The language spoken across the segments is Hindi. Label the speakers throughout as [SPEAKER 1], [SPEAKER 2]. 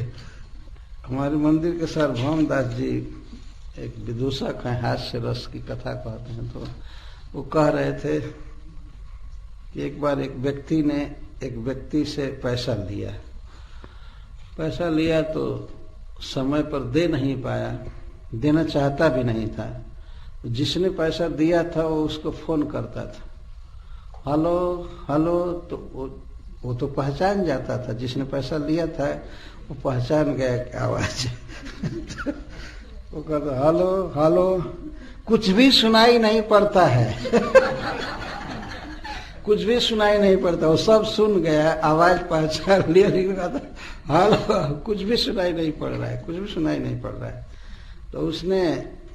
[SPEAKER 1] हमारे मंदिर के सार्वभौम दास जी एक विदूषक हैं, हास्य रस की कथा कहते हैं। तो वो कह रहे थे कि एक बार एक व्यक्ति ने एक व्यक्ति से पैसा लिया तो समय पर दे नहीं पाया, देना चाहता भी नहीं था। जिसने पैसा दिया था वो उसको फोन करता था, हेलो हेलो, तो वो तो पहचान जाता था। जिसने पैसा लिया था वो पहचान गया कि आवाज वो कहता हेलो हेलो, कुछ भी सुनाई नहीं पड़ता है कुछ भी सुनाई नहीं पड़ता, वो सब सुन गया, आवाज पहचान लिया, लेकिन कहता हेलो, कुछ भी सुनाई नहीं पड़ रहा है, कुछ भी सुनाई नहीं पड़ रहा है। तो उसने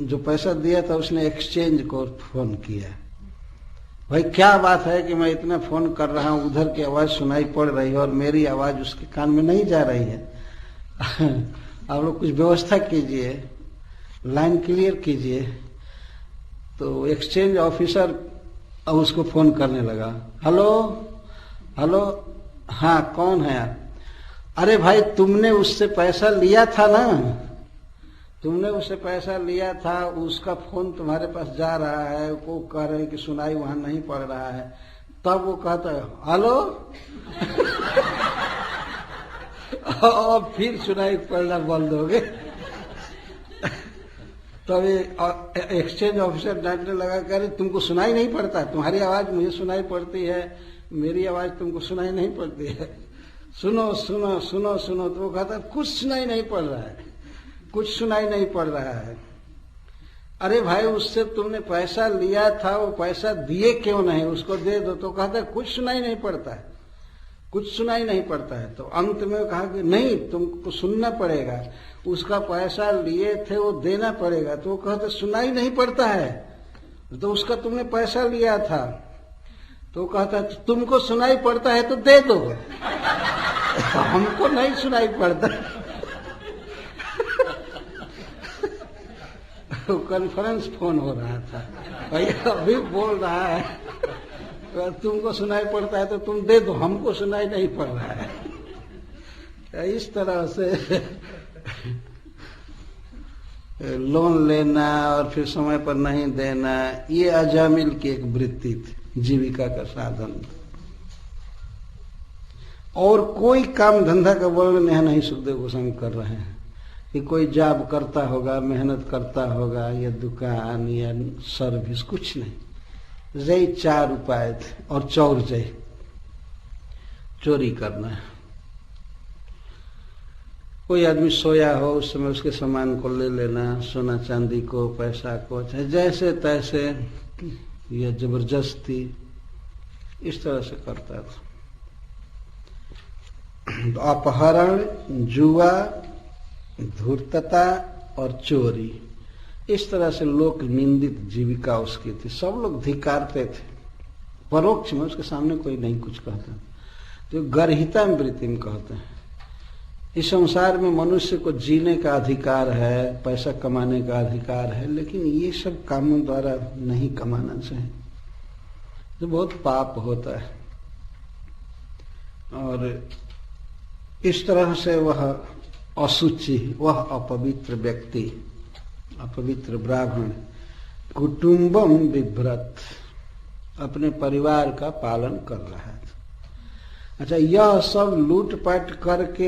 [SPEAKER 1] जो पैसा दिया था उसने एक्सचेंज को फोन किया, भाई क्या बात है कि मैं इतना फोन कर रहा हूं, उधर की आवाज सुनाई पड़ रही है और मेरी आवाज उसके कान में नहीं जा रही है आप लोग कुछ व्यवस्था कीजिए, लाइन क्लियर कीजिए। तो एक्सचेंज ऑफिसर अब उसको फोन करने लगा, हेलो हेलो, हाँ कौन है आप? अरे भाई तुमने उससे पैसा लिया था ना, तुमने उससे पैसा लिया था, उसका फोन तुम्हारे पास जा रहा है, वो कह रहे हैं कि सुनाई वहां नहीं पड़ रहा है। तब वो कहता है हेलो और फिर सुनाई पड़ना बंद हो गए। तब एक्सचेंज ऑफिसर डांटने लगा, कह रहे तुमको सुनाई नहीं पड़ता, तुम्हारी आवाज मुझे सुनाई पड़ती है, मेरी आवाज तुमको सुनाई नहीं पड़ती है, सुनो सुनो सुनो सुनो। तो वो कहता कुछ सुनाई नहीं पड़ रहा है, कुछ सुनाई नहीं पड़ रहा है। अरे भाई उससे तुमने पैसा लिया था, वो पैसा दिए क्यों नहीं, उसको दे दो। तो कहता कुछ सुनाई नहीं पड़ता है, कुछ सुनाई नहीं पड़ता है। तो अंत में कहा कि नहीं, तुमको सुनना पड़ेगा, उसका पैसा लिए थे वो देना पड़ेगा। तो वो कहता सुनाई नहीं पड़ता है, तो उसका तुमने पैसा लिया था। तो कहता तुमको सुनाई पड़ता है तो दे दो हमको नहीं सुनाई पड़ता कॉन्फ्रेंस फोन हो रहा था, भैया अभी बोल रहा है तुमको सुनाई पड़ता है तो तुम दे दो, हमको सुनाई नहीं पड़ रहा है। इस तरह से लोन लेना और फिर समय पर नहीं देना, ये अजामिल की एक वृत्ति थी, जीविका का साधन। और कोई काम धंधा का वर्णन यहाँ नहीं सुखदेव गोस्वामी कर रहे हैं कि कोई जॉब करता होगा, मेहनत करता होगा, या दुकान या सर्विस, कुछ नहीं। जय 4 उपाय थे और चौर जय, चोरी करना। कोई आदमी सोया हो उस समय उसके सामान को ले लेना, सोना चांदी को, पैसा को, चाहे जैसे तैसे या जबरदस्ती, इस तरह से करता था। तो अपहरण, जुआ, धूर्तता और चोरी, इस तरह से लोक निंदित जीविका उसकी थी। सब लोग धिक्कारते थे, परोक्ष में उसके सामने कोई नहीं कुछ कहता। तो गर्हिता वृत्तिम कहते हैं, इस संसार में मनुष्य को जीने का अधिकार है, पैसा कमाने का अधिकार है, लेकिन ये सब कामों द्वारा नहीं कमाना चाहिए, तो बहुत पाप होता है। और इस तरह से वह असुचि, वह अपवित्र व्यक्ति, अपवित्र ब्राह्मण, कुटुंबम विभ्रत, अपने परिवार का पालन कर रहा था। अच्छा, यह सब लूटपाट करके